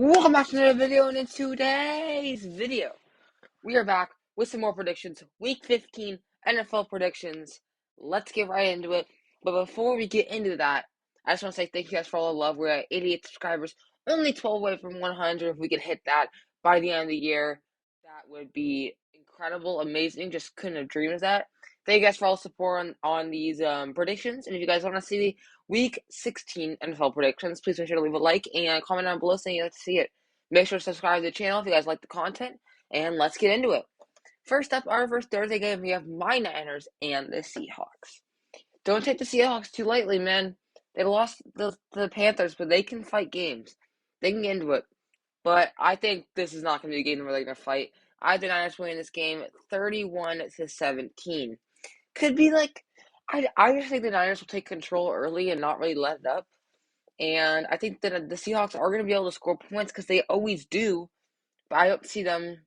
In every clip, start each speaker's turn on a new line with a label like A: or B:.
A: Welcome back to another video, and in today's video, we are back with some more predictions. Week 15 NFL predictions. Let's get right into it. But before we get into that, I just want to say thank you guys for all the love. We're at 88 subscribers, only 12 away from 100. If we could hit that by the end of the year, that would be incredible, amazing. Just couldn't have dreamed of that. Thank you guys for all the support on these predictions. And if you guys want to see the Week 16 NFL predictions, please make sure to leave a like and comment down below saying you'd like to see it. Make sure to subscribe to the channel if you guys like the content, and let's get into it. First up, our first Thursday game, we have my Niners and the Seahawks. Don't take the Seahawks too lightly, man. They lost the Panthers, but they can fight games. They can get into it. But I think this is not going to be a game where they're going to fight. I think the Niners win this game 31-17. Could be like, I just think the Niners will take control early and not really let it up. And I think that the Seahawks are going to be able to score points because they always do. But I don't see them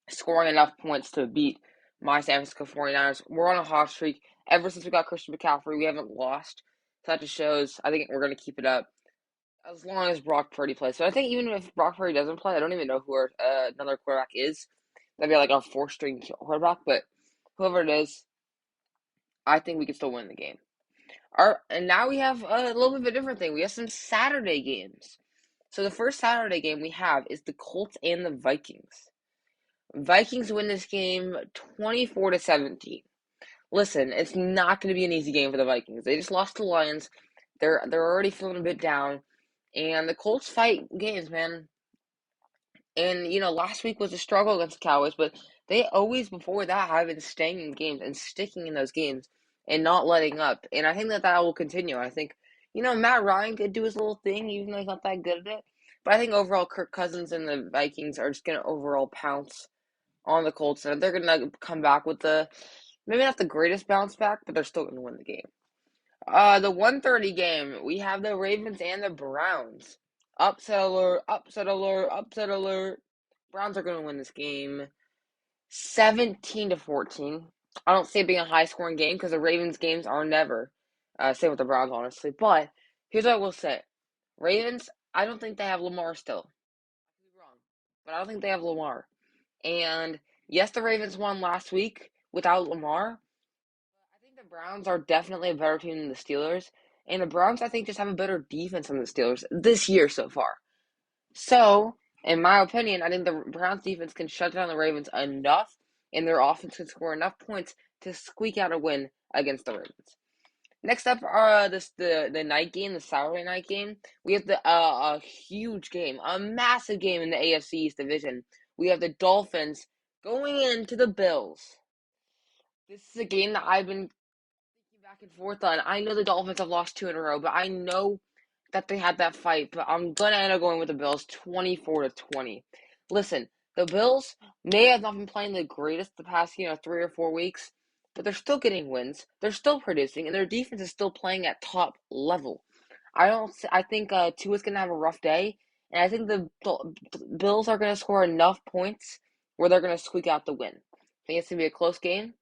A: scoring enough points to beat my San Francisco 49ers. We're on a hot streak. Ever since we got Christian McCaffrey, we haven't lost. So that just shows I think we're going to keep it up as long as Brock Purdy plays. So I think even if Brock Purdy doesn't play, I don't even know who our another quarterback is. That'd be like our fourth-string quarterback. But whoever it is, I think we can still win the game. And now we have a little bit of a different thing. We have some Saturday games. So the first Saturday game we have is the Colts and the Vikings. Vikings win this game 24-17. Listen, it's not going to be an easy game for the Vikings. They just lost to the Lions. They're already feeling a bit down, and the Colts fight games, man. And last week was a struggle against the Cowboys, but they always before that have been staying in games and sticking in those games and not letting up. And I think that will continue. I think Matt Ryan could do his little thing, even though he's not that good at it. But I think overall, Kirk Cousins and the Vikings are just going to overall pounce on the Colts, and they're going to come back with maybe not the greatest bounce back, but they're still going to win the game. The 1:30 game, we have the Ravens and the Browns. Upset alert, upset alert, upset alert. Browns are going to win this game 17-14. I don't see it being a high-scoring game because the Ravens games are never. Same with the Browns, honestly. But here's what I will say. Ravens, I don't think they have Lamar still. I could be wrong, but I don't think they have Lamar. And yes, the Ravens won last week without Lamar. I think the Browns are definitely a better team than the Steelers. And the Browns, I think, just have a better defense than the Steelers this year so far. So, in my opinion, I think the Browns defense can shut down the Ravens enough, and their offense can score enough points to squeak out a win against the Ravens. Next up are the night game, the Saturday night game. We have a huge game, a massive game in the AFC East division. We have the Dolphins going into the Bills. This is a game that I've been thinking back and forth on. I know the Dolphins have lost 2 in a row, but I know that they had that fight. But I'm gonna end up going with the Bills, 24-20. Listen, the Bills may have not been playing the greatest the past 3 or 4 weeks, but they're still getting wins. They're still producing, and their defense is still playing at top level. I think Tua's gonna have a rough day, and I think the Bills are gonna score enough points where they're gonna squeak out the win. I think it's gonna be a close game.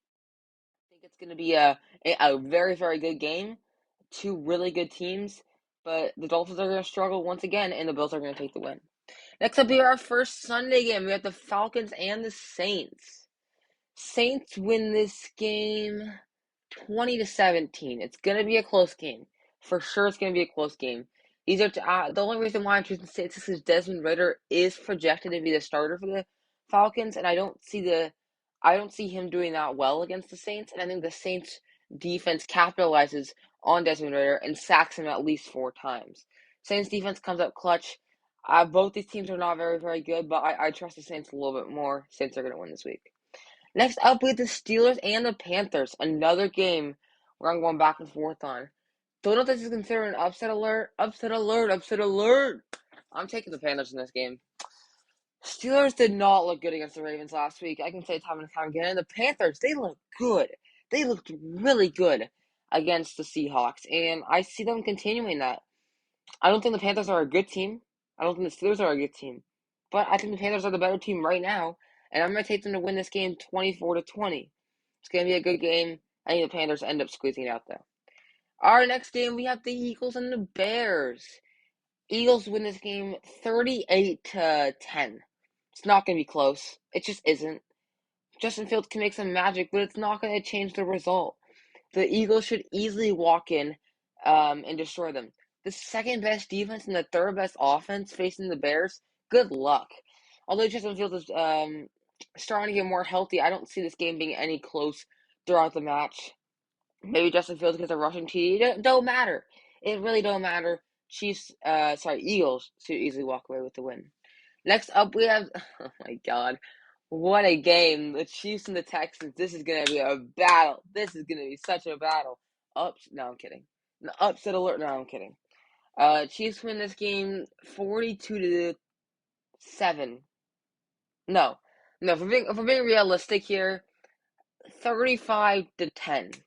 A: I think it's going to be a very, very good game. Two really good teams, but the Dolphins are going to struggle once again, and the Bills are going to take the win. Next up, here our first Sunday game. We have the Falcons and the Saints. Saints win this game 20-17. It's going to be a close game. For sure, it's going to be a close game. These are the only reason why I'm choosing Saints is because Desmond Ridder is projected to be the starter for the Falcons, and I don't see him doing that well against the Saints. And I think the Saints defense capitalizes on Desmond Ridder and sacks him at least 4 times. Saints defense comes up clutch. Both these teams are not very, very good, but I trust the Saints a little bit more. Saints are going to win this week. Next up, we have the Steelers and the Panthers. Another game where I'm going back and forth on. Don't know if this is considered an upset alert. Upset alert. Upset alert. I'm taking the Panthers in this game. Steelers did not look good against the Ravens last week. I can say time and time again. And the Panthers, they look good. They looked really good against the Seahawks. And I see them continuing that. I don't think the Panthers are a good team. I don't think the Steelers are a good team. But I think the Panthers are the better team right now. And I'm going to take them to win this game 24-20. It's going to be a good game. I think the Panthers end up squeezing it out, though. Our next game, we have the Eagles and the Bears. Eagles win this game 38-10. It's not going to be close. It just isn't. Justin Fields can make some magic, but it's not going to change the result. The Eagles should easily walk in and destroy them. The second best defense and the third best offense facing the Bears, good luck. Although Justin Fields is starting to get more healthy, I don't see this game being any close throughout the match. Maybe Justin Fields gets a rushing TD. It don't matter. It really don't matter. Eagles should easily walk away with the win. Next up, we have, oh my God, what a game. The Chiefs and the Texans. This is going to be a battle. This is going to be such a battle. No, I'm kidding. Upset alert. No, I'm kidding. Chiefs win this game 42-7. No. No, if we're being realistic here, 35-10.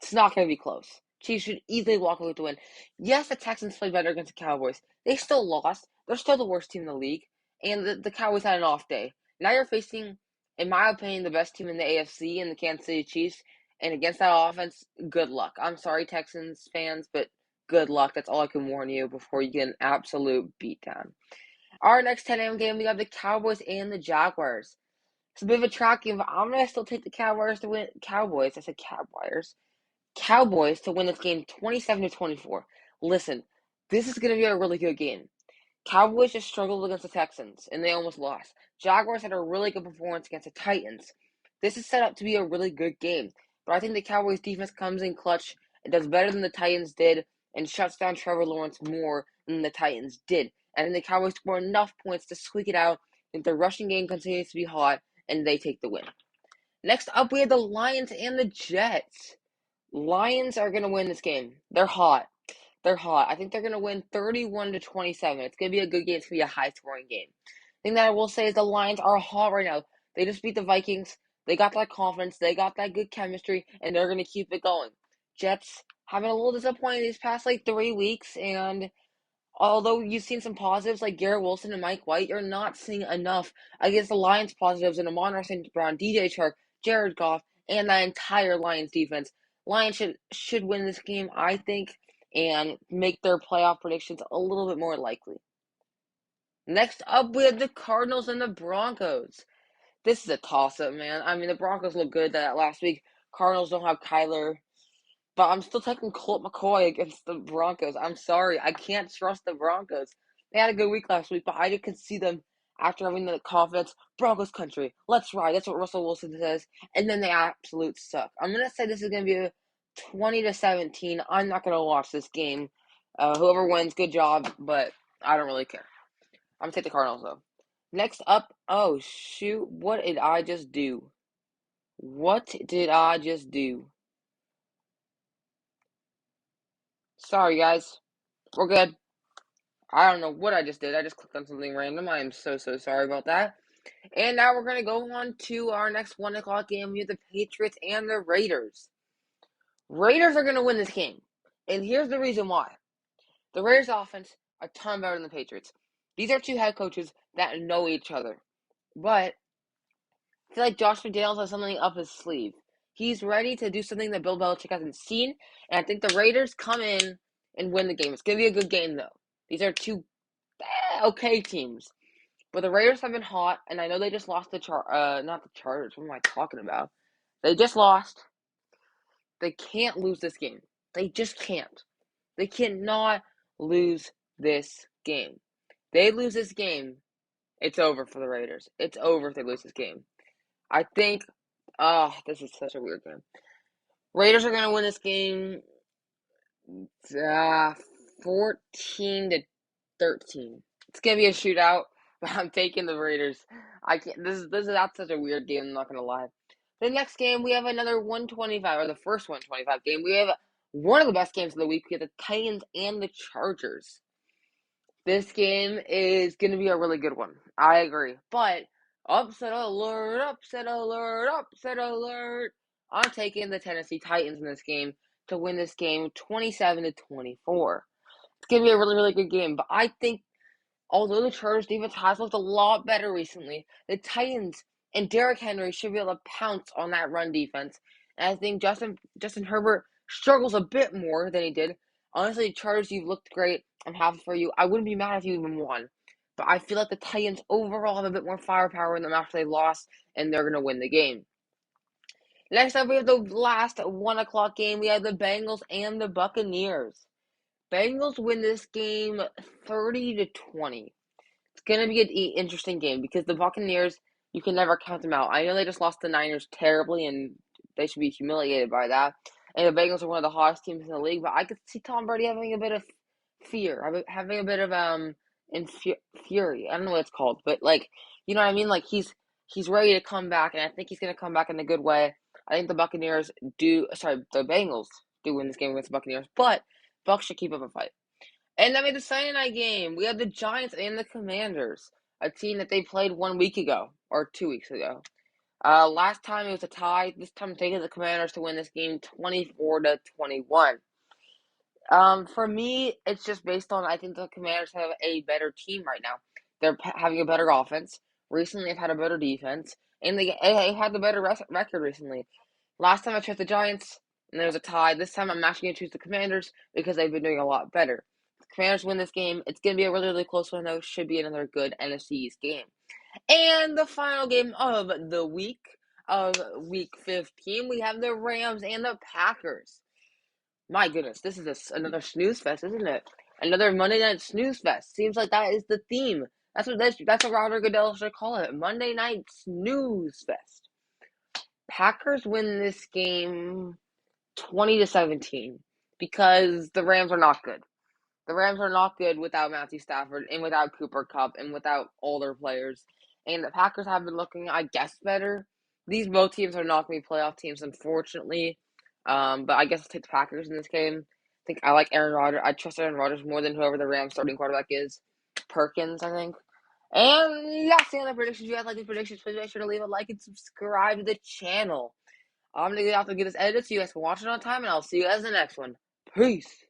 A: It's not going to be close. Chiefs should easily walk away with the win. Yes, the Texans played better against the Cowboys. They still lost. They're still the worst team in the league. And the Cowboys had an off day. Now you're facing, in my opinion, the best team in the AFC in the Kansas City Chiefs. And against that offense, good luck. I'm sorry, Texans fans, but good luck. That's all I can warn you before you get an absolute beatdown. Our next 10 a.m. game, we got the Cowboys and the Jaguars. It's a bit of a track game, but I'm going to still take the Cowboys to win. Cowboys. I said Cowboys to win this game 27-24. Listen, this is going to be a really good game. Cowboys just struggled against the Texans, and they almost lost. Jaguars had a really good performance against the Titans. This is set up to be a really good game, but I think the Cowboys defense comes in clutch and does better than the Titans did and shuts down Trevor Lawrence more than the Titans did. And then the Cowboys score enough points to squeak it out if the rushing game continues to be hot, and they take the win. Next up, we have the Lions and the Jets. Lions are going to win this game. They're hot. They're hot. I think they're going to win 31-27. It's going to be a good game. It's going to be a high-scoring game. The thing that I will say is the Lions are hot right now. They just beat the Vikings. They got that confidence. They got that good chemistry, and they're going to keep it going. Jets have been a little disappointed these past, 3 weeks, and although you've seen some positives like Garrett Wilson and Mike White, you're not seeing enough against the Lions positives in Amon-Ra St. Brown, DJ Chark, Jared Goff, and that entire Lions defense. Lions should win this game, I think, and make their playoff predictions a little bit more likely. Next up, we have the Cardinals and the Broncos. This is a toss-up, man. I mean, the Broncos look good that last week. Cardinals don't have Kyler. But I'm still taking Colt McCoy against the Broncos. I'm sorry. I can't trust the Broncos. They had a good week last week, but I could see them after having the confidence. Broncos country. Let's ride. That's what Russell Wilson says. And then they absolute suck. I'm going to say this is going to be a 20-17. I'm not going to watch this game. Whoever wins, good job, but I don't really care. I'm going to take the Cardinals, though. Next up, oh, shoot. What did I just do? What did I just do? Sorry, guys. We're good. I don't know what I just did. I just clicked on something random. I am so sorry about that. And now we're going to go on to our next 1 o'clock game. We have the Patriots and the Raiders. Raiders are going to win this game. And here's the reason why. The Raiders offense, a ton better than the Patriots. These are two head coaches that know each other. But I feel like Josh McDaniels has something up his sleeve. He's ready to do something that Bill Belichick hasn't seen. And I think the Raiders come in and win the game. It's going to be a good game, though. These are two okay teams. But the Raiders have been hot, and I know they just lost not the Chargers. What am I talking about? They just lost. They can't lose this game. They just can't. They cannot lose this game. They lose this game, it's over for the Raiders. It's over if they lose this game. I think, this is such a weird game. Raiders are going to win this game 14-13. It's going to be a shootout. But I'm taking the Raiders. I can't. This is not such a weird game. I'm not gonna lie. The next game we have another 125, or the first 125 game. We have one of the best games of the week. We have the Titans and the Chargers. This game is gonna be a really good one. I agree. But upset alert! Upset alert! Upset alert! I'm taking the Tennessee Titans in this game to win this game 27-24. It's gonna be a really good game. But I think, although the Chargers defense has looked a lot better recently, the Titans and Derrick Henry should be able to pounce on that run defense. And I think Justin Herbert struggles a bit more than he did. Honestly, Chargers, you've looked great. I'm happy for you. I wouldn't be mad if you even won. But I feel like the Titans overall have a bit more firepower in them after they lost, and they're going to win the game. Next up, we have the last 1 o'clock game. We have the Bengals and the Buccaneers. Bengals win this game 30-20. It's going to be an interesting game because the Buccaneers, you can never count them out. I know they just lost the Niners terribly, and they should be humiliated by that. And the Bengals are one of the hottest teams in the league, but I could see Tom Brady having a bit of fear, having a bit of fury. I don't know what it's called, but like, you know what I mean? Like he's ready to come back, and I think he's going to come back in a good way. I think the the Bengals do win this game against the Buccaneers, but Bucs should keep up a fight. And then we had the Sunday night game. We had the Giants and the Commanders, a team that they played 1 week ago or 2 weeks ago. Last time it was a tie. This time I'm taking the Commanders to win this game 24-21. For me, it's just based on I think the Commanders have a better team right now. They're having a better offense. Recently, they've had a better defense, and they had the better record recently. Last time I chose the Giants, and there was a tie. This time I'm actually going to choose the Commanders because they've been doing a lot better. If the Commanders win this game, it's going to be a really, really close one, though. Should be another good NFC East game. And the final game of the week, of Week 15, we have the Rams and the Packers. My goodness, this is another snooze fest, isn't it? Another Monday night snooze fest. Seems like that is the theme. That's what Roger Goodell should call it. Monday night snooze fest. Packers win this game 20-17 because the Rams are not good. The Rams are not good without Matthew Stafford and without Cooper Kupp and without all their players. And the Packers have been looking, I guess, better. These both teams are not going to be playoff teams, unfortunately. But I guess I'll take the Packers in this game. I think I like Aaron Rodgers. I trust Aaron Rodgers more than whoever the Rams starting quarterback is. Perkins, I think. And that's the other predictions. If you guys like these predictions, please make sure to leave a like and subscribe to the channel. I'm going to get off to get this edited so you guys can watch it on time, and I'll see you guys in the next one. Peace.